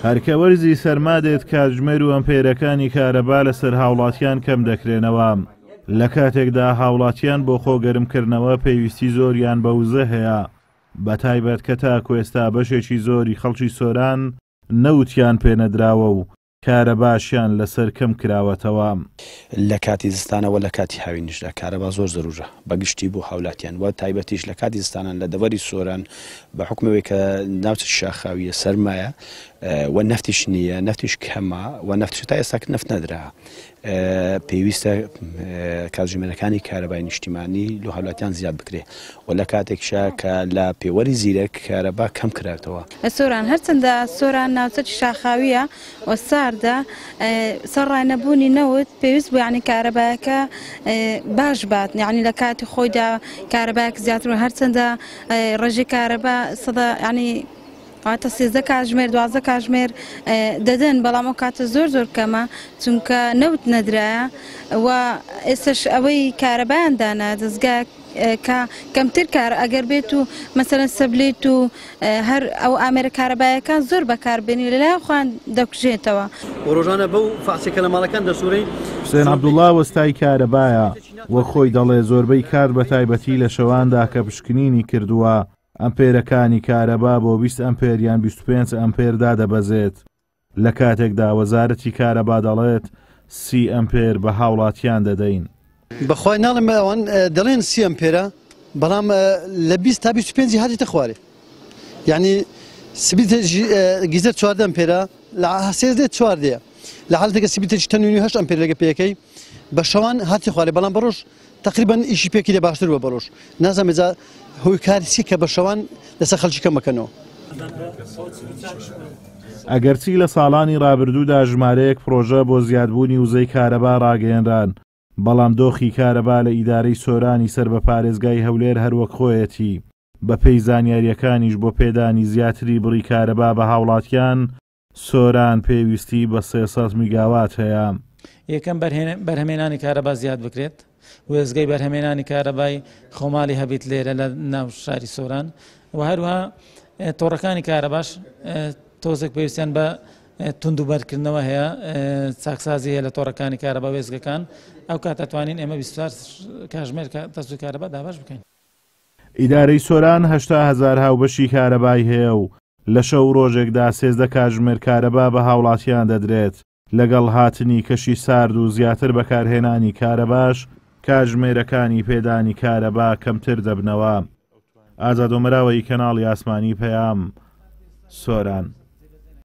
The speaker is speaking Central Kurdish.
هەرکەوەرزی سەرما دێت کاتژمێر و ئەمپێرەکانی کارەبا لەسەر هاوڵاتیان کەم دەکرێنەوە. لە کاتێکدا هاوڵاتیان بۆ خۆگەرمکردنەوە پێویستی زۆریان بە وزە هەیە، بەتایبەت کە تاکو ئێستا بەشێکی زۆری خەڵکی سۆران نەوتیان پێنەدراوە و کارەباشیان لەسەر کەم کراوەتەوە. لە کاتی زستانەوە لە کاتی هاوینشدا کارەبا زۆر زەروژە بەگشتی بۆ هاوڵاتیان وە تایبەتیش لە کاتی زستانان لە دەوەری سۆران بە حکمەوەی کە ناوچە شاخاویە سەرمایە و نەفتیش نییە، نەفتیش کەمە و نەفتش تا ئێستا نەفت نەدرا. پێویستە کاتژمێرەکانی کارەبای نیشتیمانی لە هاوڵاتیان زیاد بکرێ و لە کاتێکشا کە لە پێوەری زیرەک کارەبا کەم کراوەتەوە. سۆران هەرچەندە سۆران ناوچەی شاخاویە و ساردا سەرڕانەبوونی نەوت پێویست بوو یعنی کارەبایەکە باش بات، یعنی لە کاتی خۆیدا کارەبایەک زیاتر و هەرچەندە ڕێژی کارەبا سەدا ینی واتە 13 کاتژمێر 12 کاتژمێر دەدەن، بەڵام ئەو کاتە زۆر کەمە چونکە نەوت نەدرایە و ئێستش ئەوەی کارەبایان دانا دەستگا کە کەمتر کار ئەگەر بێت و مەسەلەن سەبلێت و هەر ئەو ئامێرە کارەبایەکان زۆر بەکاربێنی لەلای خۆیان دەکوژێتەوە. ڕۆژانە بەو فاسێکە لە ماڵەکان دەسوورەی. حوسێن عەبدوڵڵا وەستای کارەبایە وە خۆی دەڵێ زۆربەی کار بە تایبەتی لە شەواندا کە پشکنینی کردووە ئەمپێرەکانی کارەبا بۆ 20 ئەمپێر یان 25 ئەمپێردا دەبەزێت، لە کاتێکدا وەزارەتی کارەبا دەڵێت 30 ئەمپێر بە هاوڵاتیان دەدەین. بەخوای ناڵم ئەوان دەڵێن 30 ئەمپێرە، بەڵام لە 20 تا 25 هاتیتە خوارێ، یعنی گیزەر 14 ئەمپێرە لە 4 دەیە لە حاڵەتێکە سبیتێکی تەنوینی 8 ئەمپێر لەگە پێەکەی بە شەوان هاتی خوارێ، بەڵام بەڕۆژ تقریبا ئیشی پێکی لێ باشتر بە بەڕۆژ نازانم ێجا هۆی کارسی کە بە شەوان لەسەر خەڵکی کەم مەکەنەوە. ئەگەرچی لە ساڵانی ڕابردوودا ژمارەیەک پرۆژە بۆ زیادبوونی وزەی کارەبا ڕاگەیەنران، بەڵام دۆخی کارەبا لە ئیدارەی سۆرانی سەر بە پارێزگای هەولێر هەروەک خۆیەتی بە پێی زانیاریەکانیش بۆ پێدانی زیاتری بڕی کارەبا بە هاوڵاتیان سۆران پێویستی بە 300 میگاوات هەیە. یەکەم بەرهەمێنانی کارەبا زیاد بکرێت، وێزگەی بەرهەمێنانی کارەبای خۆماڵی هەبیت لێرە لە ناو شاری سۆران و هەروەها تۆڕەکانی کارەباش تۆزێک پێویستیان بە توندوبەرکردنەوە هەیە، چاکسازی هەیە لە تۆڕەکانی کارەبا وێزگەکان، ئەو کات دەتوانین ئێمە 24 کاتژمێر تەسوی کارەبا دابش بکەین. ئیدارەی سۆران 80,000 هاوبەشی کارەبای هەیە و لە شەو ڕۆژێکدا 13 کاتژمێر کارەبا بە هاوڵاتیان دەدرێت. لەگەڵ هاتنی کەشی سارد و زیاتر بەکارهێنانی کارەباش کاتژمێرەکانی پێدانی کارەبا کەمتر دەبنەوە. ئازاد ومەراوەی کەناڵی ئاسمانی پەیام، سۆران.